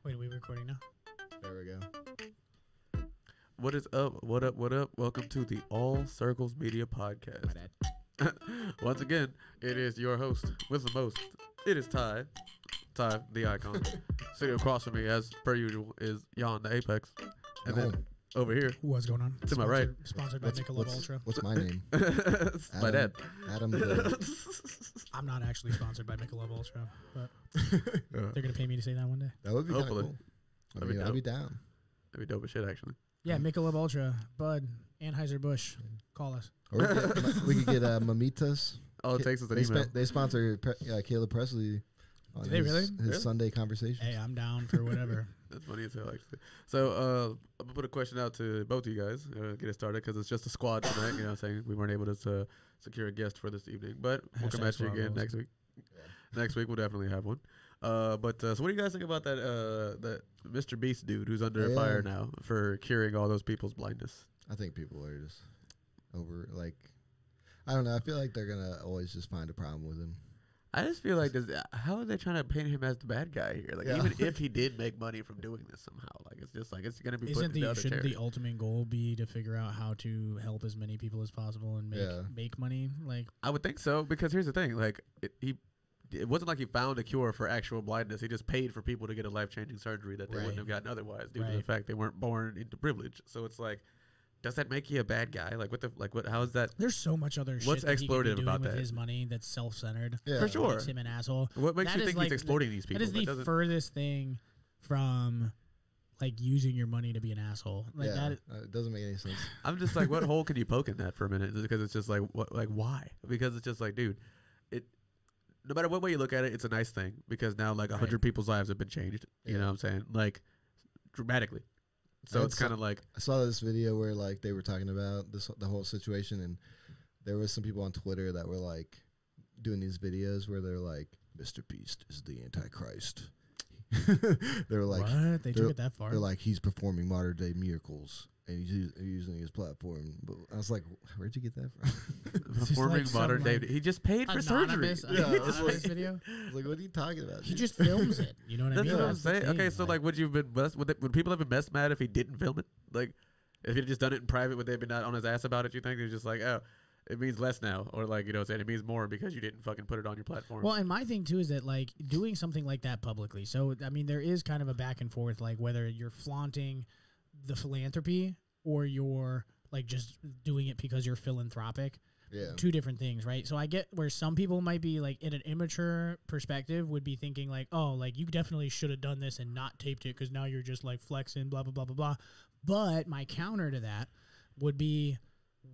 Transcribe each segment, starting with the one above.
Wait, are we recording now? There we go. What is up? What up? What up? Welcome to the All Circles Media Podcast. My dad. Once again, it is your host with the most. It is Ty. Ty, the icon. Sitting across from me, as per usual, is Jan, the Apex. And then over here, What's going on? to my right. Sponsored by Michelob Ultra. What's my name? my dad. Adam. I'm not actually sponsored by Michelob Ultra, but they're gonna pay me to say that one day. That would be kind of Hopefully. cool. I mean, I'd be down. That'd be dope as shit, actually. Yeah, Michelob Ultra, Bud, Anheuser-Busch, call us. Or we could get Mamitas. All it takes is an email. They sponsor Caleb Presley. On Do they really? His Really? Sunday conversation. Hey, I'm down for whatever. That's funny as hell, actually. So, I'm going to put a question out to both of you guys. Get it started, because it's just a squad tonight. You know what I'm saying? We weren't able to secure a guest for this evening. But we'll come at you Hashtag again squad next week. Next week, we'll definitely have one. So what do you guys think about that Mr. Beast dude who's under fire now for curing all those people's blindness? I think people are just over, like, I don't know. I feel like they're going to always just find a problem with him. I just feel like, how are they trying to paint him as the bad guy here? Like, even if he did make money from doing this somehow, like, it's just like, it's going to be put into other Shouldn't charity. the ultimate goal be to figure out how to help as many people as possible and make money? Like, I would think so, because here's the thing, like, it wasn't like he found a cure for actual blindness. He just paid for people to get a life-changing surgery that they wouldn't have gotten otherwise due to the fact they weren't born into privilege. So it's like, does that make you a bad guy? Like, how is that? there's so much other What's shit that he could be exploitative doing about with that? his money that's self-centered. Yeah. For sure. Makes him an asshole. What makes you think he's exploiting these people? That is the furthest thing from like using your money to be an asshole. Like it doesn't make any sense. I'm just like, what hole can you poke in that for a minute? Because it's just like, why? Because it's just like, dude, no matter what way you look at it, it's a nice thing, because now like 100 people's lives have been changed. You know what I'm saying? Like, dramatically. So it's kind of like, I saw this video where like they were talking about the whole situation, and there was some people on Twitter that were like doing these videos where they're like, Mr. Beast is the Antichrist. They were like, what? They took it that far? They're like, he's performing modern day miracles and he's using his platform. But I was like, where'd you get that from? performing like modern day. like He just paid for surgery. Anonymous video. I was like, what are you talking about? He just films it. You know what I mean? That's what I'm saying. Okay, so like, would people have been mess mad if he didn't film it? Like, if he'd just done it in private, would they be not on his ass about it? You think they're just like, oh, it means less now, or like, you know what I'm saying, it means more because you didn't fucking put it on your platform. Well, and my thing too is that like doing something like that publicly. So I mean, there is kind of a back and forth, like whether you're flaunting the philanthropy or you're like just doing it because you're philanthropic. Yeah. Two different things, right? So I get where some people might be like, in an immature perspective, would be thinking like, oh, like you definitely should have done this and not taped it because now you're just like flexing, blah, blah, blah, blah, blah. But my counter to that would be,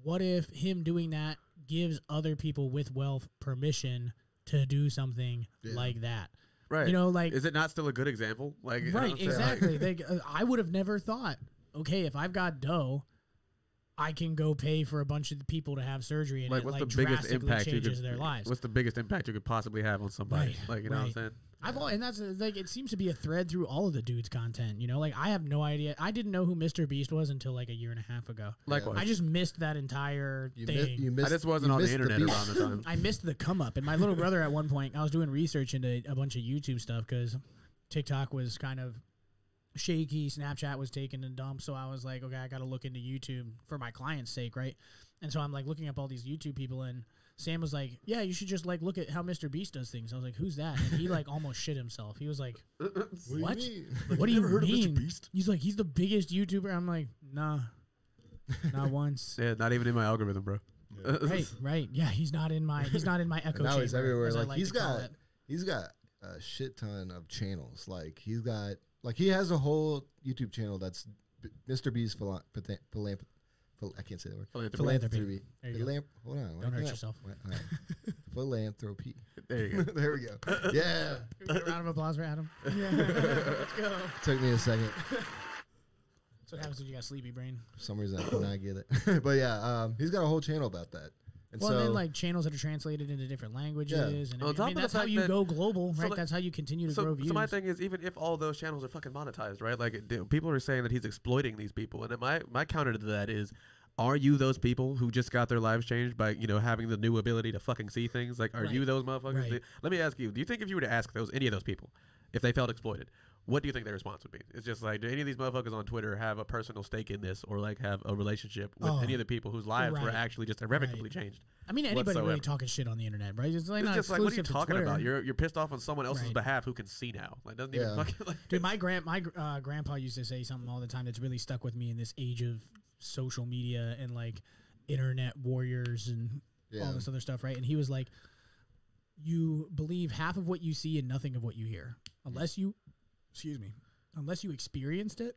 what if him doing that gives other people with wealth permission to do something like that? Right. You know, like, is it not still a good example? Like, right, exactly. Like, I would have never thought, okay, if I've got dough, I can go pay for a bunch of the people to have surgery, and like, it what's like the biggest drastically impact changes their lives. What's the biggest impact you could possibly have on somebody? Right, like, you know what I'm saying? And that's like, it seems to be a thread through all of the dude's content. You know, like I have no idea. I didn't know who Mr. Beast was until like a year and a half ago. Likewise, I just missed that entire thing. I just wasn't on the internet around the time. I missed the come up, and my little brother at one point, I was doing research into a bunch of YouTube stuff because TikTok was kind of shaky, Snapchat was taking a dump, so I was like, okay, I got to look into YouTube for my client's sake, right? And so I'm like looking up all these YouTube people, and Sam was like, yeah, you should just like look at how Mr. Beast does things. I was like, who's that? And he like almost shit himself. He was like, what? What do you mean? He's like, he's the biggest YouTuber. I'm like, nah, not once. Yeah, not even in my algorithm, bro. Right. Yeah, he's not in my echo chamber. Now he's everywhere. Like he's got a shit ton of channels. Like he has a whole YouTube channel that's Mr. Beast I can't say that word. Philanthropy. There you go. Hold on. Don't hurt yourself. Philanthropy. There you go. There we go. Yeah. Give me a round of applause for Adam. Yeah. Let's go. Took me a second. That's what happens when you got a sleepy brain. For some reason, I could not get it. But yeah, he's got a whole channel about that. And well, then like channels that are translated into different languages, and I mean, that's how you go global, right? That's how you continue to grow views. So my thing is, even if all those channels are fucking monetized, right? Like people are saying that he's exploiting these people, and my counter to that is, are you those people who just got their lives changed by, you know, having the new ability to fucking see things? Like, are you those motherfuckers? Right. Let me ask you, do you think if you were to ask any of those people, if they felt exploited, what do you think their response would be? It's just like, do any of these motherfuckers on Twitter have a personal stake in this, or like have a relationship with any of the people whose lives were actually just irrevocably changed? I mean, anybody really talking shit on the internet, right? It's like, it's not just like, what are you exclusive to talking Twitter. about? You're pissed off on someone else's behalf who can see now. Like, doesn't even fucking like. Dude, my grandpa used to say something all the time that's really stuck with me in this age of social media and like internet warriors and all this other stuff, right? And he was like, you believe half of what you see and nothing of what you hear. Unless you experienced it,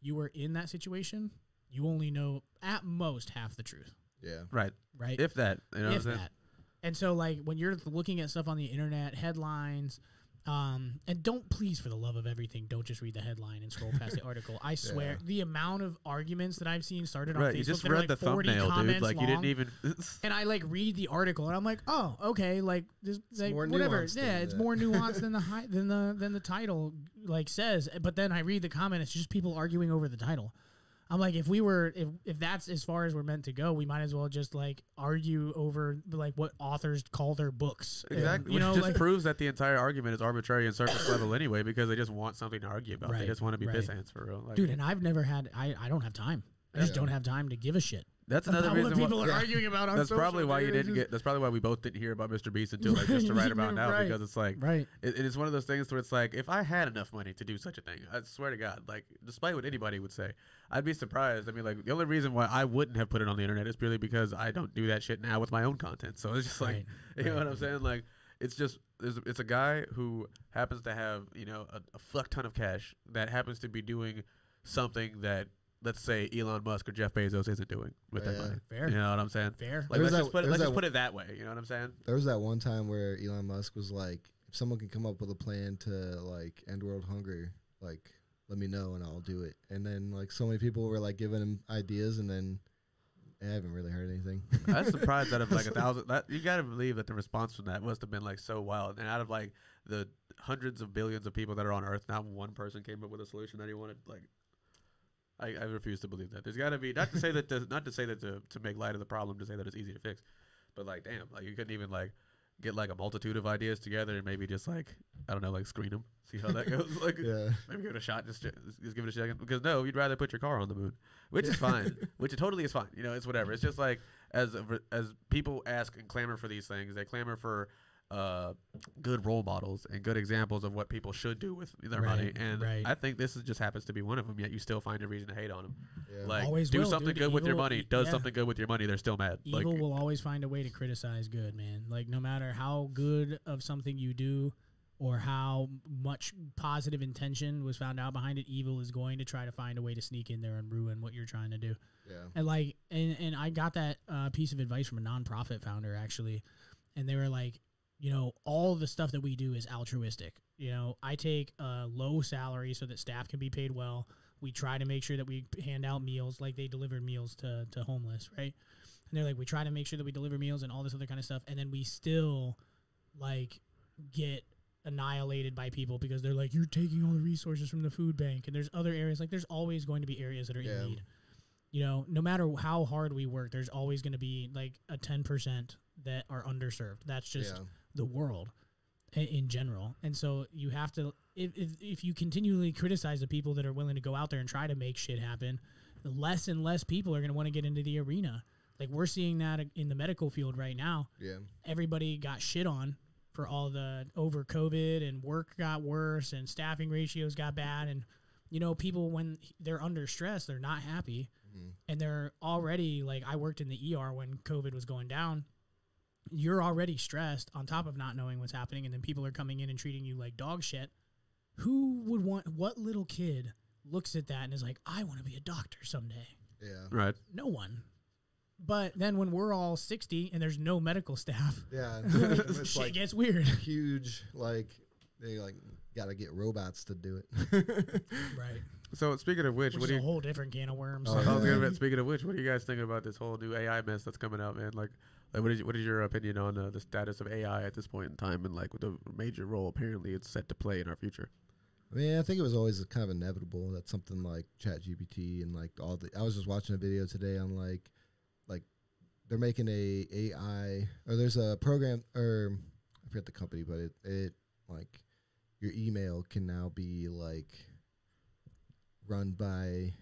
you were in that situation, you only know at most half the truth. Yeah. Right. If that. You know if that. And so, like, when you're looking at stuff on the internet, headlines, and don't, please, for the love of everything, don't just read the headline and scroll past the article. I swear, the amount of arguments that I've seen started on Facebook, you just that are read like the 40 thumbnail, dude. Like, long, you didn't even. and I like read the article, and I'm like, oh, okay, like this, like, more whatever. nuanced Yeah, it's more nuanced than the title like says. But then I read the comment; it's just people arguing over the title. I'm like, if that's as far as we're meant to go, we might as well just like argue over like what authors call their books. Exactly. And, which just proves that the entire argument is arbitrary and surface level anyway, because they just want something to argue about. They just want to be piss ants for real. Like, dude, and I've never had. I don't have time. I just don't have time to give a shit. That's another reason what people are arguing about on that's social probably why you media. didn't get. That's probably why we both didn't hear about Mr. Beast until like just to write about now, because it's like it's one of those things where it's like, if I had enough money to do such a thing, I swear to God, like, despite what anybody would say, I'd be surprised. I mean, like, the only reason why I wouldn't have put it on the internet is purely because I don't do that shit now with my own content. So it's just like, you know what I'm saying? Like, it's just it's a guy who happens to have, you know, a fuck ton of cash that happens to be doing something that, let's say, Elon Musk or Jeff Bezos isn't doing with their money. Fair. You know what I'm saying? Fair. Like, let's just put it that way. You know what I'm saying? There was that one time where Elon Musk was like, if someone can come up with a plan to like end world hunger, like, let me know and I'll do it. And then like so many people were like giving him ideas, and then I haven't really heard anything. I was surprised out of like 1,000. You got to believe that the response from that must have been like so wild. And out of like the hundreds of billions of people that are on Earth, not one person came up with a solution that he wanted. Like, I refuse to believe that. There's got to be, not to say that to make light of the problem, to say that it's easy to fix, but like, damn, like, you couldn't even like get like a multitude of ideas together and maybe just like, I don't know, like screen them, see how that goes. Like, maybe give it a shot, just give it a second. Because no, you'd rather put your car on the moon, which is fine, which it totally is fine. You know, it's whatever. It's just like, as people ask and clamor for these things, they clamor for good role models and good examples of what people should do with their money, and I think this just happens to be one of them. Yet you still find a reason to hate on them. Like, always do will, something dude. good with your money. Does yeah. something good with your money. They're still mad. Evil like, will always find a way to criticize good, man. Like, no matter how good of something you do or how much positive intention was found out behind it, evil is going to try to find a way to sneak in there and ruin what you're trying to do. Yeah. And like, and I got that piece of advice from a nonprofit founder, actually, and they were like, you know, all the stuff that we do is altruistic. You know, I take a low salary so that staff can be paid well. We try to make sure that we hand out meals, like they delivered meals to homeless, right? And they're like, we try to make sure that we deliver meals and all this other kind of stuff. And then we still, like, get annihilated by people because they're like, you're taking all the resources from the food bank. And there's other areas, like, there's always going to be areas that are in need. You know, no matter how hard we work, there's always going to be, like, a 10% that are underserved. That's just the world in general. And so you have to, if you continually criticize the people that are willing to go out there and try to make shit happen, less and less people are going to want to get into the arena. Like, we're seeing that in the medical field right now. Yeah. Everybody got shit on for all the over COVID, and work got worse and staffing ratios got bad. And, you know, people, when they're under stress, they're not happy. Mm-hmm. And they're already, like, I worked in the ER when COVID was going down. You're already stressed on top of not knowing what's happening, and then people are coming in and treating you like dog shit. Who would want, what little kid looks at that and is like, I want to be a doctor someday? Yeah. Right. No one. But then when we're all 60 and there's no medical staff, shit like gets weird. Huge, like, they like got to get robots to do it. Right. So speaking of which, what is a whole different can of worms. Speaking of which, what do you guys think about this whole new AI mess that's coming out, man? Like what is your opinion on the status of AI at this point in time, and like the major role apparently it's set to play in our future? I mean, I think it was always kind of inevitable that something like ChatGPT and like all the. I was just watching a video today on like they're making a AI, or there's a program, or I forget the company, but it like your email can now be like run by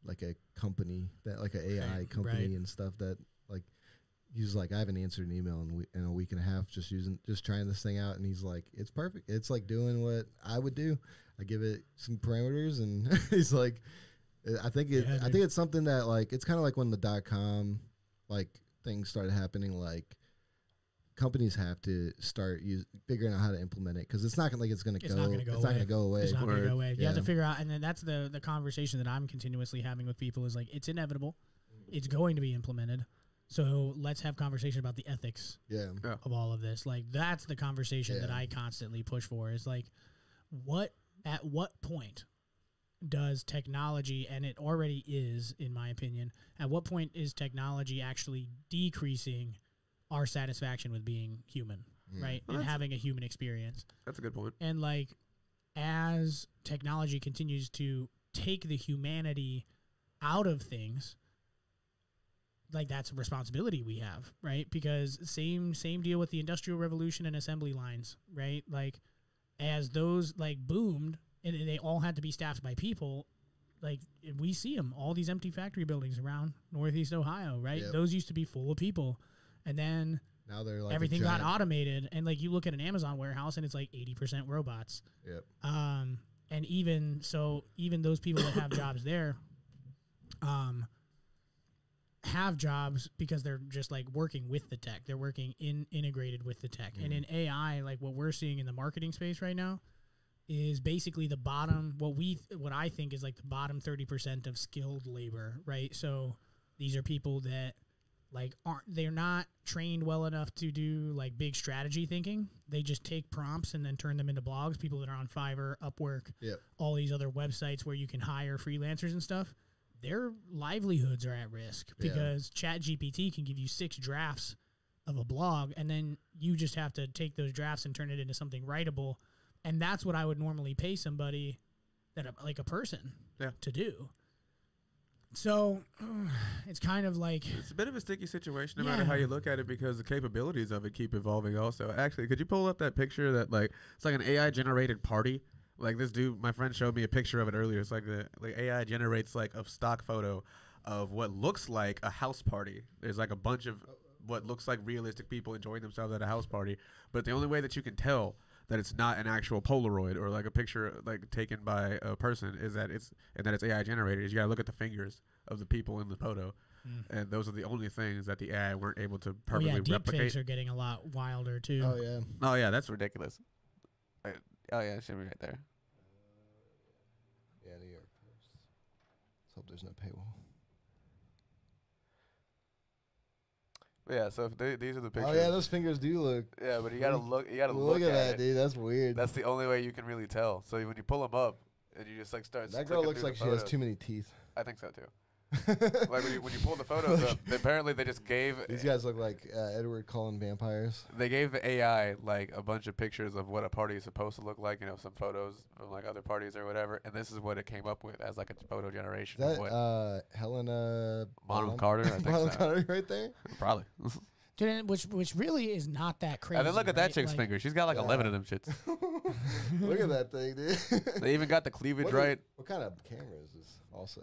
like a company that like an AI company and stuff that like he's like, I haven't answered an email in a week and a half just trying this thing out, and he's like, it's perfect. It's like doing what I would do. I give it some parameters, and he's like, I think it's something that like it's kind of like when the .com like things started happening. Like companies have to start figuring out how to implement it because it's not gonna it's not gonna go away. It's not gonna go away. You have to figure out, and then that's the conversation that I'm continuously having with people is like, it's inevitable. It's going to be implemented. So let's have conversation about the ethics of all of this. Like that's the conversation that I constantly push for is like, at what point does technology, and it already is, in my opinion, at what point is technology actually decreasing our satisfaction with being human, right? Well, and having a human experience. That's a good point. And like, as technology continues to take the humanity out of things, like that's a responsibility we have, right? Because same deal with the Industrial Revolution and assembly lines, right? Like as those like boomed and they all had to be staffed by people, like we see them, all these empty factory buildings around Northeast Ohio, right? Yep. Those used to be full of people. And then now they're like everything got automated. And like you look at an Amazon warehouse and it's like 80% robots. Yep. And even those people that have jobs there, have jobs because they're just like working with the tech. They're working integrated with the tech. And in AI, like what we're seeing in the marketing space right now is basically the bottom, what I think is like the bottom 30% of skilled labor, right? So these are people that like they're not trained well enough to do like big strategy thinking. They just take prompts and then turn them into blogs. People that are on Fiverr, Upwork, all these other websites where you can hire freelancers and stuff. Their livelihoods are at risk because ChatGPT can give you 6 drafts of a blog, and then you just have to take those drafts and turn it into something writable. And that's what I would normally pay somebody like a person to do. So it's kind of like it's a bit of a sticky situation no matter how you look at it because the capabilities of it keep evolving also. Actually, could you pull up that picture that like it's like an AI generated party? Like this dude, my friend showed me a picture of it earlier. It's like the AI generates like a stock photo of what looks like a house party. There's like a bunch of what looks like realistic people enjoying themselves at a house party. But the only way that you can tell that it's not an actual Polaroid or like a picture like taken by a person is that it's AI generated. Is you gotta look at the fingers of the people in the photo. And those are the only things that the AI weren't able to perfectly replicate. Deepfakes are getting a lot wilder too. Oh yeah, that's ridiculous. Oh yeah, it should be right there. New York Post. Let's hope there's no paywall. Yeah, so if these are the pictures. Oh yeah, those fingers do look. Yeah, but you gotta look. You gotta look at that, dude. That's weird. That's the only way you can really tell. So when you pull them up, and you just like start. That girl looks like she has too many teeth. I think so too. Like when you pull the photos up, apparently they just gave these guys look like Edward Cullen vampires. They gave the AI like a bunch of pictures of what a party is supposed to look like, you know, some photos from like other parties or whatever, and this is what it came up with as like a photo generation. Is that Helena Bonham Carter? I think Bonham Carter right there. Probably. Dude, which really is not that crazy. And then look at that chick's finger. She's got like 11 of them shits. Look at that thing, dude. They even got the cleavage right. What kind of camera is this? Also.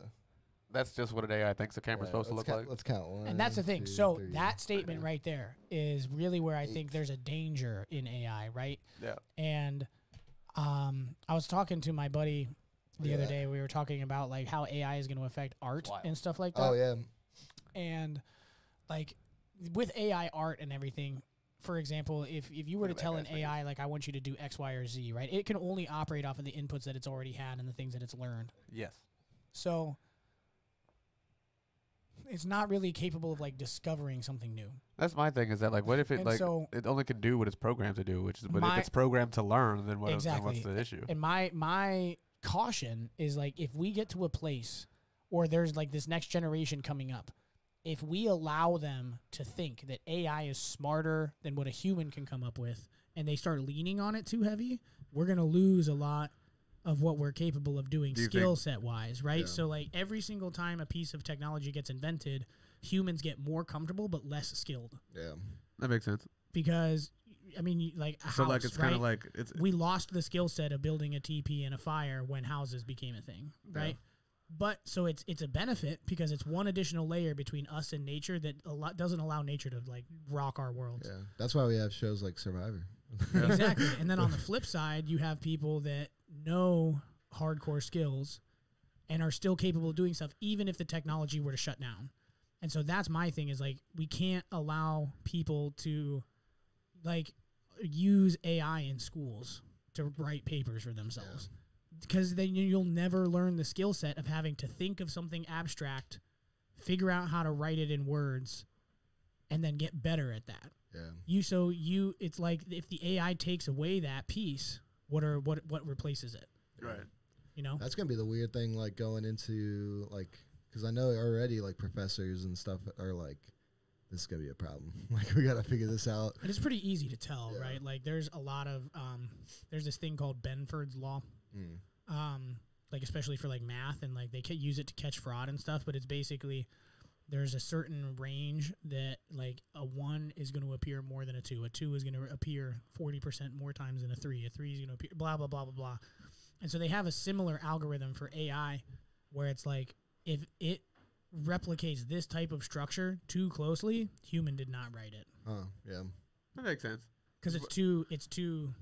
That's just what an AI thinks the camera's supposed to look like. Let's count one. And that's the thing. So that statement right there is really where I think there's a danger in AI, right? Yeah. And I was talking to my buddy the other day. We were talking about like how AI is going to affect art and stuff like that. Oh yeah. And like with AI art and everything, for example, if you were to tell an AI like I want you to do X, Y, or Z, right? It can only operate off of the inputs that it's already had and the things that it's learned. Yes. So it's not really capable of like discovering something new. That's my thing. Is that like what if it it only can do what it's programmed to do, which is but if it's programmed to learn, then what's the issue? And my caution is like if we get to a place or there's like this next generation coming up, if we allow them to think that AI is smarter than what a human can come up with, and they start leaning on it too heavy, we're gonna lose a lot of what we're capable of doing skill set wise, right? Yeah. So like every single time a piece of technology gets invented, humans get more comfortable but less skilled. Yeah. That makes sense. Because I mean, like a So house, like it's right? kind of like it's We lost the skill set of building a TP and a fire when houses became a thing, right? But so it's a benefit because it's one additional layer between us and nature that doesn't allow nature to like rock our world. Yeah, that's why we have shows like Survivor. Exactly. And then on the flip side, you have people that know hardcore skills and are still capable of doing stuff even if the technology were to shut down. And so that's my thing is like we can't allow people to like use AI in schools to write papers for themselves. Because then you'll never learn the skill set of having to think of something abstract, figure out how to write it in words, and then get better at that. Yeah. It's like if the AI takes away that piece, what replaces it? right. You know? That's gonna be the weird thing, like going into like, because I know already like professors and stuff are like, this is gonna be a problem. Like we gotta figure this out. And it's pretty easy to tell, right? Like there's a lot of there's this thing called Benford's law. Like especially for like math and like they can use it to catch fraud and stuff, but it's basically there's a certain range that like a 1 is going to appear more than a 2 is going to appear 40% more times than a 3 is going to appear blah blah blah blah blah. And so they have a similar algorithm for AI where it's like if it replicates this type of structure too closely, human did not write it. Yeah. That makes sense. Because it's too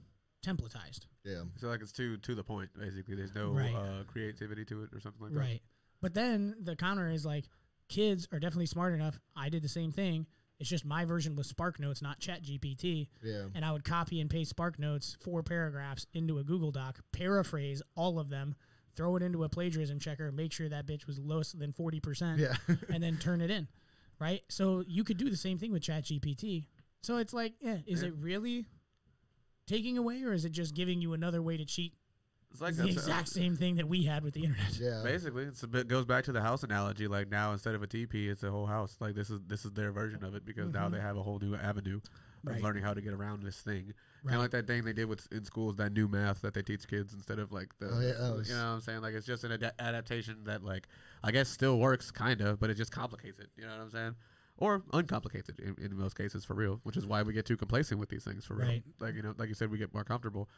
templatized. Yeah. So like it's too to the point basically. There's no Right. Creativity to it or something like that. Right. But then the counter is like kids are definitely smart enough. I did the same thing. It's just my version was Spark Notes, not Chat GPT. Yeah. And I would copy and paste Spark Notes 4 paragraphs into a Google Doc, paraphrase all of them, throw it into a plagiarism checker, make sure that bitch was less than 40%, Yeah. and then turn it in. Right? So you could do the same thing with Chat GPT. So it's like, is it really taking away, or is it just giving you another way to cheat? It's like It's the exact same thing that we had with the internet. Yeah. Basically, it's a bit goes back to the house analogy. Like now, instead of a TP, it's a whole house. Like this is their version of it because now they have a whole new avenue of learning how to get around this thing. Right. Kind of like that thing they did with in schools, that new math that they teach kids instead of like the, you know what I'm saying? Like it's just an adaptation that like I guess still works kind of, but it just complicates it. You know what I'm saying? Or uncomplicates it in most cases for real, which is why we get too complacent with these things for real. Right. Like like you said, we get more comfortable.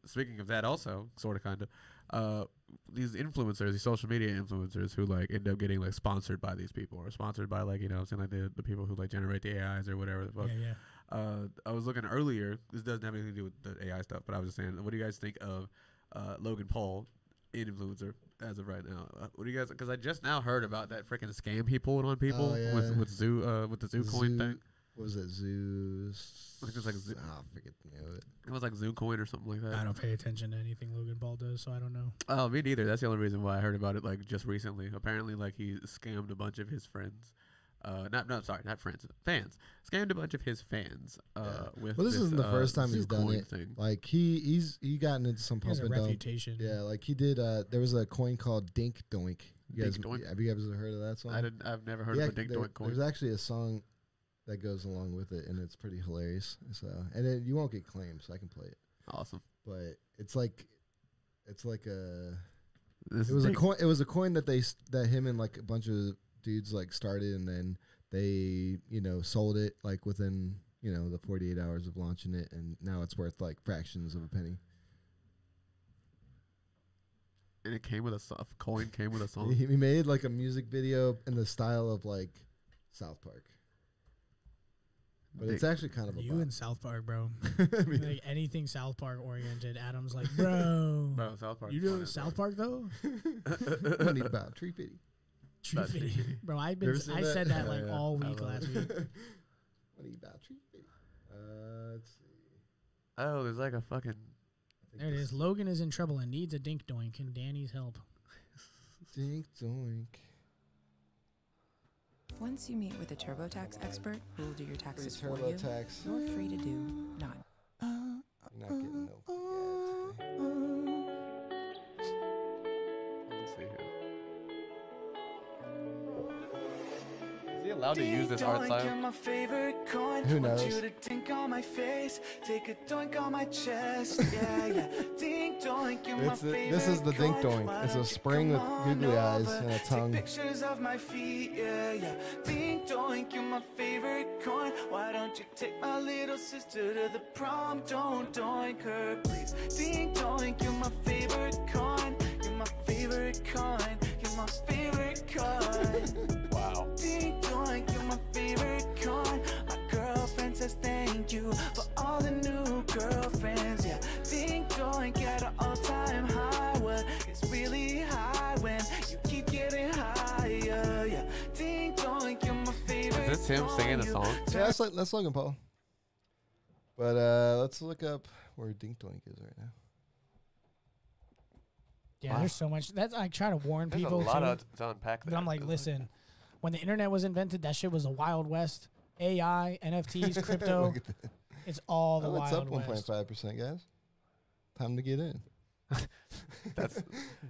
Speaking of that, also sort of kind of these influencers, these social media influencers who like end up getting like sponsored by these people or sponsored by like, you know what I'm saying, like the people who like generate the AIs or whatever the fuck. Yeah. I was looking earlier. This doesn't have anything to do with the AI stuff, but I was just saying, what do you guys think of Logan Paul, influencer, as of right now? What do you guys? Because I just now heard about that freaking scam he pulled on people with the Zoo coin thing. What was it? Zeus. I think it was like I forget the name of it. It was like Zoo coin or something like that. I don't pay attention to anything Logan Paul does, so I don't know. Oh, me neither. That's the only reason why I heard about it like just recently. Apparently, like he scammed a bunch of his friends. Not friends, fans. Scammed a bunch of his fans. With Well, this isn't the first time he's done it. Thing. Like he gotten into some He has pump a and dump. reputation. Yeah, like he did. There was a coin called Dink Doink. Dink Doink? Have you guys ever heard of that song? I've never heard of a Dink Doink coin. There's actually a song that goes along with it, and it's pretty hilarious. So, and then you won't get claimed, so I can play it. Awesome. But it's like a. This It was a coin. It was a coin that him and like a bunch of dudes like started, and then they sold it like within the 48 hours of launching it, and now it's worth like fractions of a penny. And it came with a coin. Came with a song. He made like a music video in the style of like South Park, but it's actually kind of a You bop. and South Park, bro. I mean, Like anything South Park oriented, Adam's like, bro. Bro, South Park. You know South Park though? money about tree pity. Tree About fitting. tree fitting. Bro, I ever seen said that Yeah, like yeah. all I week love last it. week. Money about tree fitty. Let's see. Oh, there's like a fucking. There it is. Logan is in trouble and needs a dink doink and Danny's help. Dink doink. Once you meet with a TurboTax expert who will do your taxes for you, TurboTax. you're free to do not. You're not getting no free Let's see here. he allowed to use this art style? Who knows? You to dink on my face, take a doink on my chest. Yeah, yeah. Dink doink, you're my favorite. This is the dink doink. It's a spring with googly eyes and a tongue. Take pictures of my feet. Yeah, yeah. Dink doink, you're my favorite coin. Why don't you take my little sister to the prom? Don't doink her, please. Dink doink, you're my favorite coin. You're my favorite coin. You're my favorite coin. Wow. Ding doink, you're my favorite coin. My girlfriend says thank you for all the new girlfriends. Yeah, ding doink at an all-time high. Well, it's really high when you keep getting higher. Yeah, ding doink, you're my favorite. Is this him singing a song? Yeah, that's Logan Paul. But let's look up where Dink Doink is right now. Yeah, Wow. there's so much. That's I try to warn There's people a lot too, to unpack there. but I'm like, listen, when the internet was invented, that shit was a wild west. AI, NFTs, crypto, Look at that. it's all the Oh, it's up wild west. 1.5%, guys. Time to get in. That's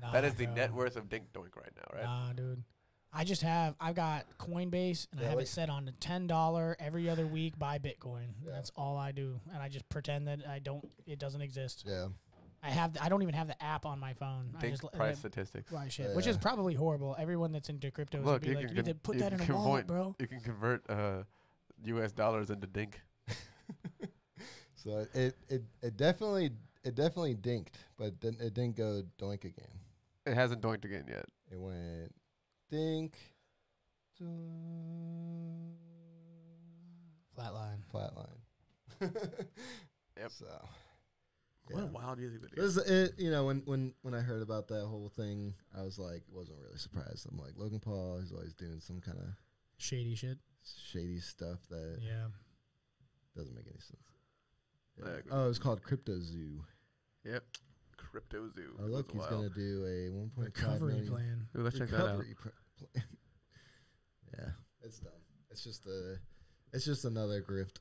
Nah, that is the bro. net worth of Dink Doink right now, right? Nah, dude. I've got Coinbase and I Yeah, have like- it set on to $10 every other week buy Bitcoin. Yeah. That's all I do, and I just pretend that it doesn't exist. Yeah. I don't even have the app on my phone. I Dink just price statistics. buy shit, which is Yeah. probably horrible. Everyone that's into crypto Look, would be you like, can you need to put that in a wallet, bro. You can convert U.S. dollars into Dink. So it definitely dinked, but then it didn't go doink again. It hasn't doinked again yet. It went dink, doink, Flatline. flatline. Yep. So What a yeah. wild music video. This is it, you know, when I heard about that whole thing, I was like, wasn't really surprised. I'm like, Logan Paul, he's always doing some kind of Shady shit. shady stuff that Yeah. doesn't make any sense. I agree. Oh, it was called Crypto Zoo. Yep. Crypto Zoo. Oh, look, That's he's wild. gonna do a 1.5 Recovery million plan. Ooh, let's check that out. recovery plan. Yeah, it's dumb. It's just another grift.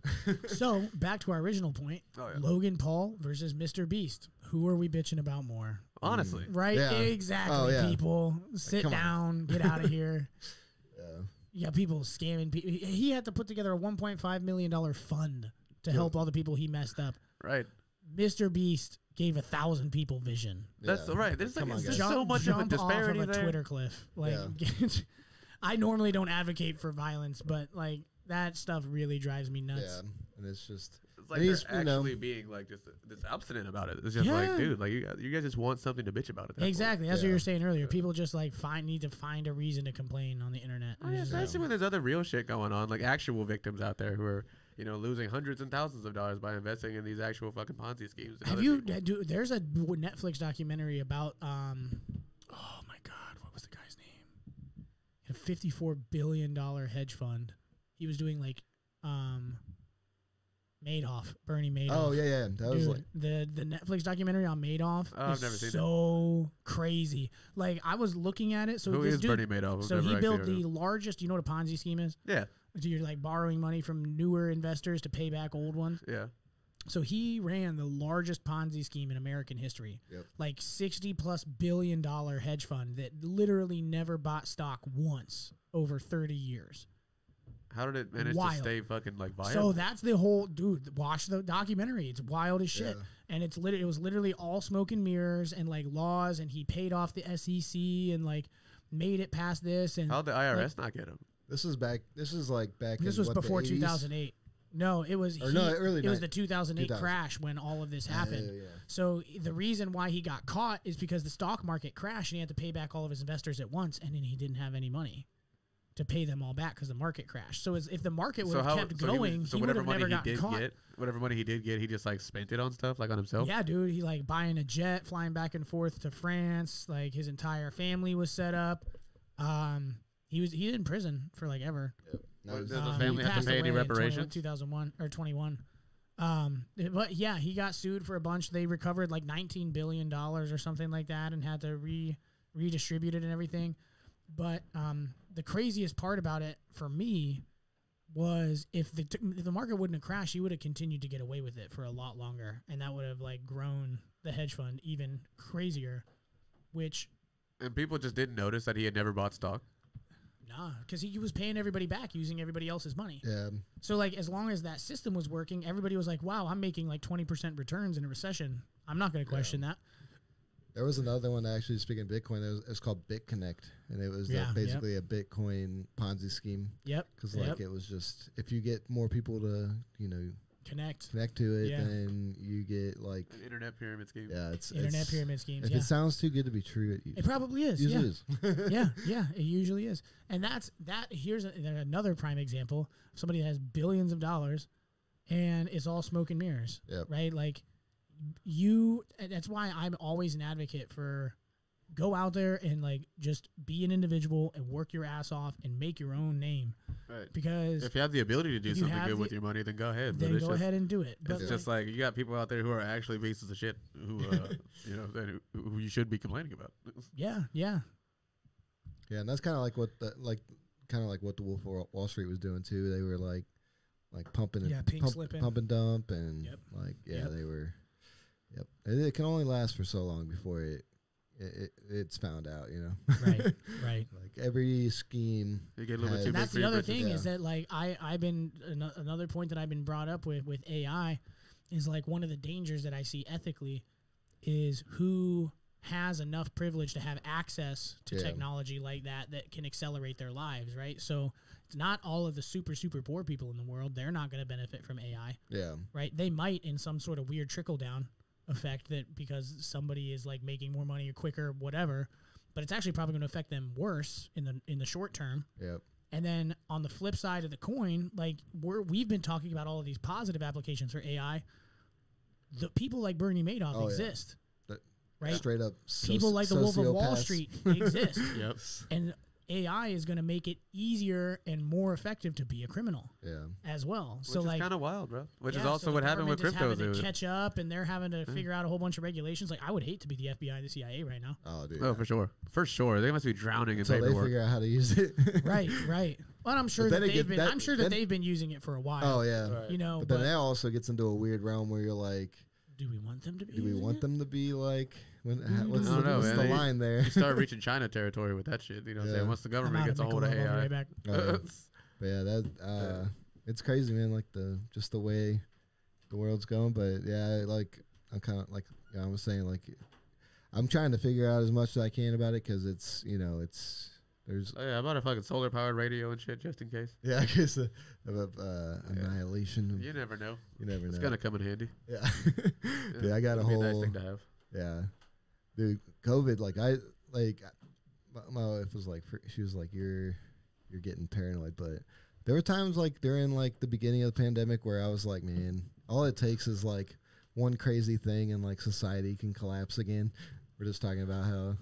So back to our original point: Oh, yeah. Logan Paul versus Mr. Beast. Who are we bitching about more? Honestly. Right? Yeah. Exactly. Oh, yeah. People, sit come on. down, get out of here. Yeah. You got people scamming people. He had to put together a $1.5 million fund to help all the people he messed up. Right. Mr. Beast gave 1,000 people vision. That's Yeah. right. There's like Come on, there's guys. so much of a Jump disparity off of a there. Twitter cliff. Like, I normally don't advocate for violence, but like that stuff really drives me nuts. Yeah, and it's just It's like And they're he's, you know- actually being like just this obstinate about it. It's just Yeah. like, dude, like you guys just want something to bitch about it. Exactly. That's what Yeah. you were saying earlier. People just like need to find a reason to complain on the internet. Oh, yeah, It's just especially when there's other real shit going on, like actual victims out there who are, losing hundreds and thousands of dollars by investing in these actual fucking Ponzi schemes. and have other you? people. There's a Netflix documentary about. Oh my God, what was the guy's name? A $54 billion hedge fund. He was doing like, Madoff, Bernie Madoff. oh yeah, that was Dude, like the Netflix documentary on Madoff Oh, I've is never seen it. so crazy. Like I was looking at it. So Who this is dude, Bernie Madoff? I've so never he actually built heard of the him. largest. You know what a Ponzi scheme is? Yeah, So you're like borrowing money from newer investors to pay back old ones. yeah. So he ran the largest Ponzi scheme in American history. Yep. Like $60+ billion hedge fund that literally never bought stock once over 30 years. How did it manage Wild. to stay fucking like viable? So that's the whole dude. Watch the documentary. It's wild as shit. Yeah. And it was literally all smoke and mirrors and like laws. And he paid off the SEC and like made it past this. And how'd the IRS not get him? this is back. This is like back. this in, was what, the before 80s? 2008. No, it was Or no, early It was ni- the 2008 2000. crash when all of this happened. Yeah. So the reason why he got caught is because the stock market crashed and he had to pay back all of his investors at once, and then he didn't have any money to pay them all back because the market crashed. So if the market would have kept going, he would whatever have money never he gotten did caught. get, whatever money he did get, he just like spent it on stuff like on himself. Yeah, dude, he like buying a jet, flying back and forth to France. Like his entire family was set up. He was in prison for like ever. Yep. Now What, he's- does the He family have to passed pay any away in reparations? 2001 or 21. But yeah, he got sued for a bunch. They recovered like $19 billion or something like that, and had to redistribute it and everything. But the craziest part about it for me was if the market wouldn't have crashed, he would have continued to get away with it for a lot longer, and that would have like grown the hedge fund even crazier. Which And people just didn't notice that he had never bought stock. Nah, because he was paying everybody back using everybody else's money. Yeah. So, like, as long as that system was working, everybody was like, wow, I'm making like 20% returns in a recession. I'm not going to question that. There was another one, actually, speaking of Bitcoin, it was called BitConnect, and it was basically a Bitcoin Ponzi scheme. Yep. Because, like, it was just, if you get more people to, connect to it, then you get, like... An internet pyramid scheme. Yeah, it's... Internet pyramid schemes, If it sounds too good to be true, it probably is. Usually is. Yeah, it usually is. And here's another prime example. Somebody that has billions of dollars, and it's all smoke and mirrors, right? Like, that's why I'm always an advocate for go out there and, like, just be an individual and work your ass off and make your own name. Right. Because if you have the ability to do something good with your money, then go ahead. Then go ahead and do it. But it's just like you got people out there who are actually pieces of shit who, who you should be complaining about. Yeah. And that's kind of like what the Wolf of Wall Street was doing too. They were like pumping, pump and dump, and they were. Yep, it can only last for so long before it's found out, Right. Like every scheme. You get a little bit too and big that's for the other your thing is that, like, I've been another point that I've been brought up with AI is, like, one of the dangers that I see ethically is who has enough privilege to have access to technology like that can accelerate their lives, right? So it's not all of the super poor people in the world. They're not going to benefit from AI. Yeah. Right? They might in some sort of weird trickle down effect that because somebody is, like, making more money or quicker, whatever, but it's actually probably going to affect them worse in the short term. Yep. And then on the flip side of the coin, like, we've been talking about all of these positive applications for AI. The people like Bernie Madoff exist. Right? Straight up. People like the Wolf of Wall Street exist. Yep. And AI is going to make it easier and more effective to be a criminal. As well. Which is kind of wild, bro. Which is also so what happened with crypto. Having to catch up, and they're having to figure out a whole bunch of regulations. Like, I would hate to be the FBI and the CIA right now. Oh, dude. Oh, for sure. They must be drowning in Until paperwork. they figure out how to use it. Right. Well, I'm sure that they've been using it for a while. Oh yeah. Right. But then that also gets into a weird realm where you're like, do we want them to be? Do we want them to be like? What's I don't know, the man. line there? You start reaching China territory with that shit. You know what I'm saying? Once the government gets a hold of AI. But yeah, it's crazy, man. Like the way the world's going. But yeah, like I'm kind of like I was saying, like I'm trying to figure out as much as I can about it because it's there's. Oh, yeah, I bought a fucking solar powered radio and shit just in case. Yeah, I guess annihilation. You never know. You never know. It's gonna come in handy. Yeah. Dude, I got a whole nice thing to have. Yeah. Dude, COVID, my wife was like, she was like, you're getting paranoid. But there were times like during like the beginning of the pandemic where I was like, man, all it takes is like one crazy thing and like society can collapse again. We're just talking about how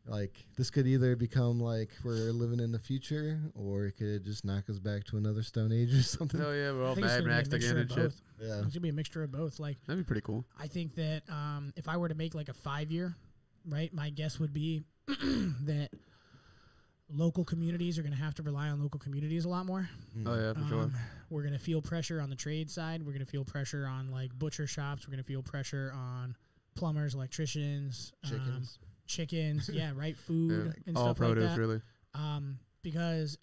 like this could either become like we're living in the future or it could just knock us back to another Stone Age or something. Oh yeah, we're all Mad Max again and shit. Yeah, it's gonna be a mixture of both. Like that'd be pretty cool. I think that if I were to make like a 5-year, right, my guess would be that local communities are gonna have to rely on local communities a lot more. Oh yeah, for sure. We're gonna feel pressure on the trade side. We're gonna feel pressure on like butcher shops. We're gonna feel pressure on plumbers, electricians, chickens, right, food and all stuff produce, like that. Really. Because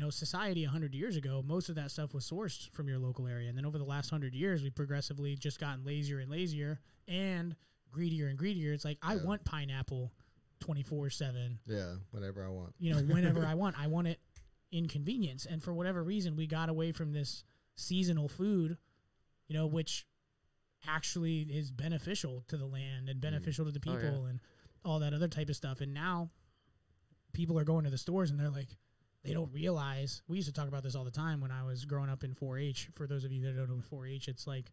society 100 years ago, most of that stuff was sourced from your local area, and then over the last 100 years, we've progressively just gotten lazier and lazier and greedier and greedier. It's like I want pineapple 24/7. Yeah, whenever I want. Whenever I want. I want it in convenience, and for whatever reason, we got away from this seasonal food, which actually is beneficial to the land and beneficial to the people and all that other type of stuff. And now people are going to the stores and they're like, they don't realize. We used to talk about this all the time when I was growing up in 4-H. For those of you that don't know 4-H, it's like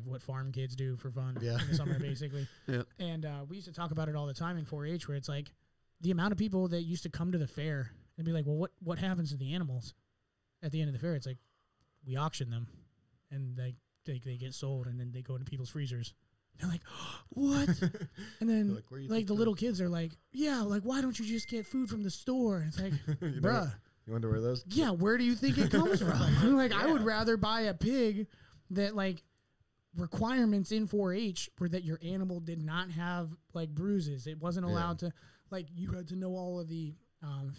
what farm kids do for fun in the summer, basically. Yeah. And we used to talk about it all the time in 4-H, where it's like the amount of people that used to come to the fair and be like, well, what happens to the animals at the end of the fair? It's like, we auction them, and they get sold, and then they go into people's freezers. They're like, what? And then like the little kids are like, yeah, like, why don't you just get food from the store? It's like, bruh. You wonder where those? Yeah, where do you think it comes from? I'm like, I would rather buy a pig that like requirements in 4-H were that your animal did not have like bruises. It wasn't allowed to, like, you had to know all of the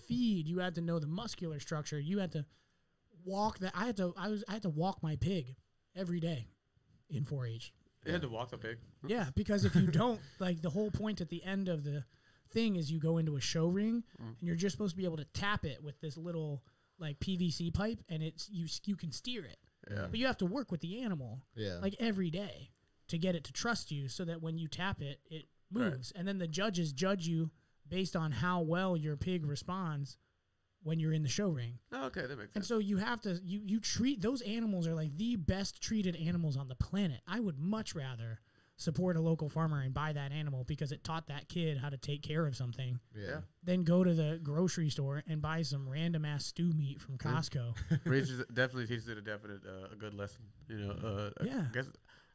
feed. You had to know the muscular structure. You had to walk that. I had to walk my pig every day in 4-H. You had to walk the pig. Yeah, because if you don't, like the whole point at the end of the thing is you go into a show ring and you're just supposed to be able to tap it with this little like PVC pipe, and it's you can steer it. Yeah. But you have to work with the animal like every day to get it to trust you, so that when you tap it, it moves. Right. And then the judges judge you based on how well your pig responds when you're in the show ring. Oh, okay, that makes sense. And so you have to you treat those animals are like the best treated animals on the planet. I would much rather support a local farmer and buy that animal because it taught that kid how to take care of something. Yeah. Then go to the grocery store and buy some random ass stew meat from Costco. Definitely teaches it a good lesson. You know, yeah. I guess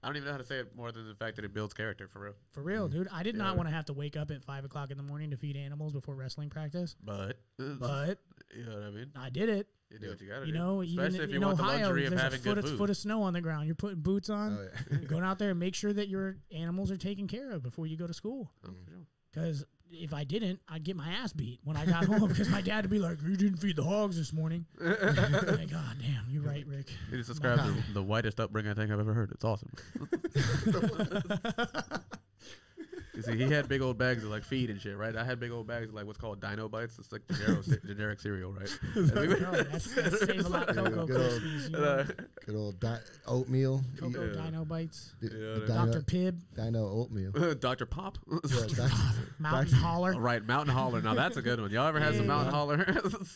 I don't even know how to say it more than the fact that it builds character for real. For real, dude. I did not want to have to wake up at 5 o'clock in the morning to feed animals before wrestling practice. But you know what I mean? I did it. You do what you gotta do. You know, especially even if you in want Ohio, the luxury of there's having a good food. foot of snow on the ground. You're putting boots on. Oh, yeah. You're going out there and make sure that your animals are taken care of before you go to school. Because if I didn't, I'd get my ass beat when I got home because my dad would be like, "You didn't feed the hogs this morning." Like, God damn, you're right, Rick. You just described the whitest upbringing I think I've ever heard. It's awesome. You see, he had big old bags of like feed and shit, right? I had big old bags of like what's called Dino Bites. It's like generic cereal, right? That's Save a Lot Cocoa Krispies. Good old oatmeal. Cocoa Dino Bites. Dr. Pibb. Dino oatmeal. Dr. Pop. Mountain Holler. Right, Mountain Holler. Now that's a good one. Y'all ever had some Mountain Holler?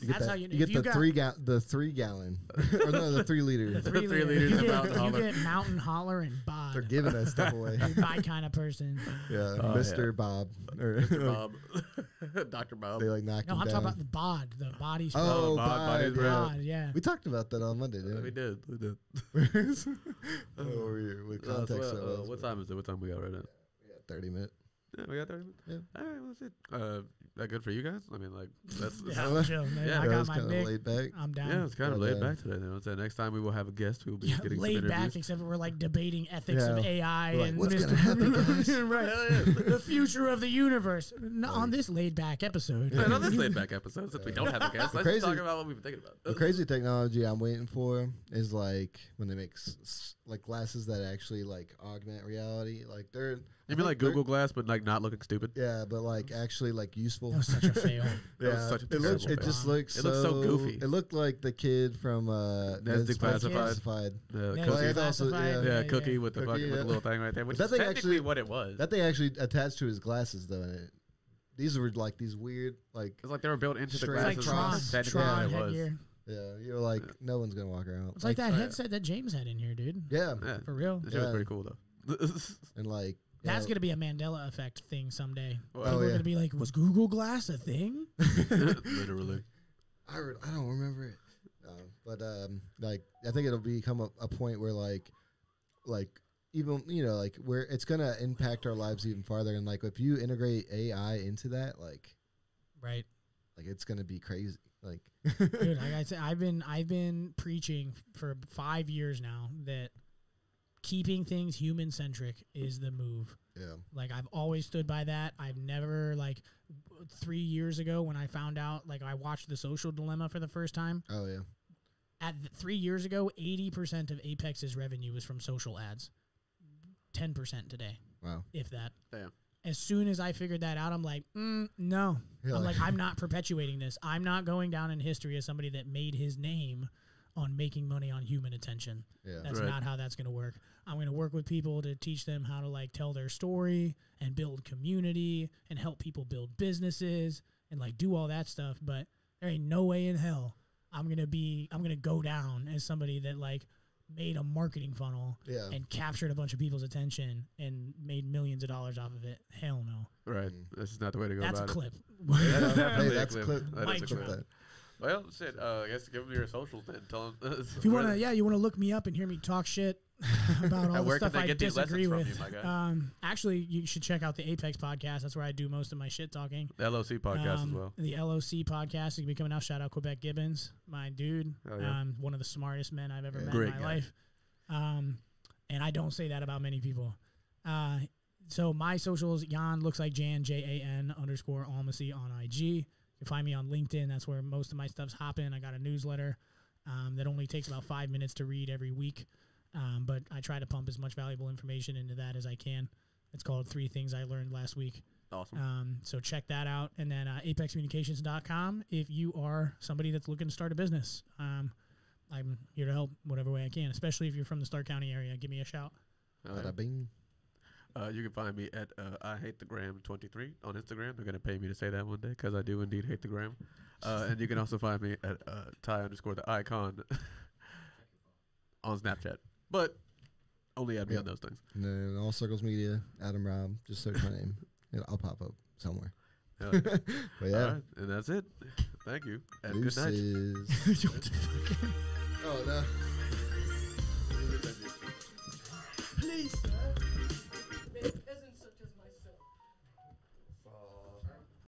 That's how you get the 3 gallon. Or no, the 3 liter. The 3 liters of Mountain Holler. You get Mountain Holler and Bod. They're giving that stuff away. My kind of person. Yeah. Mr. Bob. Or Mr. Bob. Dr. Bob. They like knocked him I'm down. talking about the bod, the body spray. Oh, bod, yeah. We talked about that on Monday, didn't we? We did. With context. What time is it? What time we got right now? We got 30 minutes. Yeah, we got 30 minutes? Yeah. All right, well, that's it. That good for you guys? I mean, like, that's... I'm chill, man. Yeah, I got my kind of big. laid back. I'm down. Yeah, it's kind of laid back today. You know, so next time we will have a guest who will be getting laid some back, interviews. except we're like debating ethics of AI and what's going to happen, guys? Right. The future of the universe. On this laid back episode. Yeah, on this laid back episode, since we don't have a guest, let's just talk about what we've been thinking about. The crazy technology I'm waiting for is like when they make like glasses that actually like augment reality. Like they're... You mean like Google Glass, but like not looking stupid? Yeah, but like actually like useful. That was such a fail. Yeah, it just looks so goofy. It looked like the kid from Ned's Classified. Cookie with the little thing right there, which is technically what it was. That they actually attached to his glasses though. And these were like these weird like it's like they were built into the glasses. Like Tron headgear. Yeah, you're like no one's gonna walk around. It's like that headset that James had in here, dude. Yeah, for real. That shit was pretty cool though. And like. That's going to be a Mandela effect thing someday. Well, People are going to be like, was Google Glass a thing? Literally. I don't remember it. But like I think it'll become a point where like even, you know, like where it's going to impact our lives even farther. And like if you integrate AI into that, like, right. Like it's going to be crazy. Like, dude, like I said, I've been preaching for 5 years now that keeping things human-centric is the move. Yeah. Like, I've always stood by that. I've never, like, 3 years ago when I found out, like, I watched The Social Dilemma for the first time. Oh, yeah. 3 years ago, 80% of Apex's revenue was from social ads. 10% today. Wow. If that. Damn. As soon as I figured that out, I'm like, no. Yeah. I'm like, I'm not perpetuating this. I'm not going down in history as somebody that made his name on making money on human attention. Yeah. That's not how that's going to work. I'm going to work with people to teach them how to like tell their story and build community and help people build businesses and like do all that stuff. But there ain't no way in hell I'm going to go down as somebody that like made a marketing funnel and captured a bunch of people's attention and made millions of dollars off of it. Hell no. Right. This is not the way to go That's about a clip. That's a clip. Mic drop. Well, shit. I guess give them your socials then. Tell them. If you want to, you want to look me up and hear me talk shit about all the stuff I disagree with. Actually, you should check out the Apex podcast. That's where I do most of my shit talking. The LOC podcast as well. The LOC podcast is going to be coming out. Shout out Quebec Gibbons, my dude. One of the smartest men I've ever met in my life. And I don't say that about many people. So my socials, Jan looks like Jan, JAN _ Almasy on IG. You can find me on LinkedIn. That's where most of my stuff's hopping. I got a newsletter that only takes about 5 minutes to read every week. But I try to pump as much valuable information into that as I can. It's called 3 Things I Learned Last Week. Awesome. So check that out. And then apexcommunications.com if you are somebody that's looking to start a business. I'm here to help whatever way I can, especially if you're from the Stark County area. Give me a shout. Bada bing. You can find me at I Hate the Gram 23 on Instagram. They're going to pay me to say that one day because I do indeed hate the gram. And you can also find me at Ty_the_icon on Snapchat. But only add me on those things. And then all Circles Media, Adam Robb. Just search my name. I'll pop up somewhere. Yeah. But yeah. All right, and that's it. Thank you. And good night. Deuces. Oh, no. Please.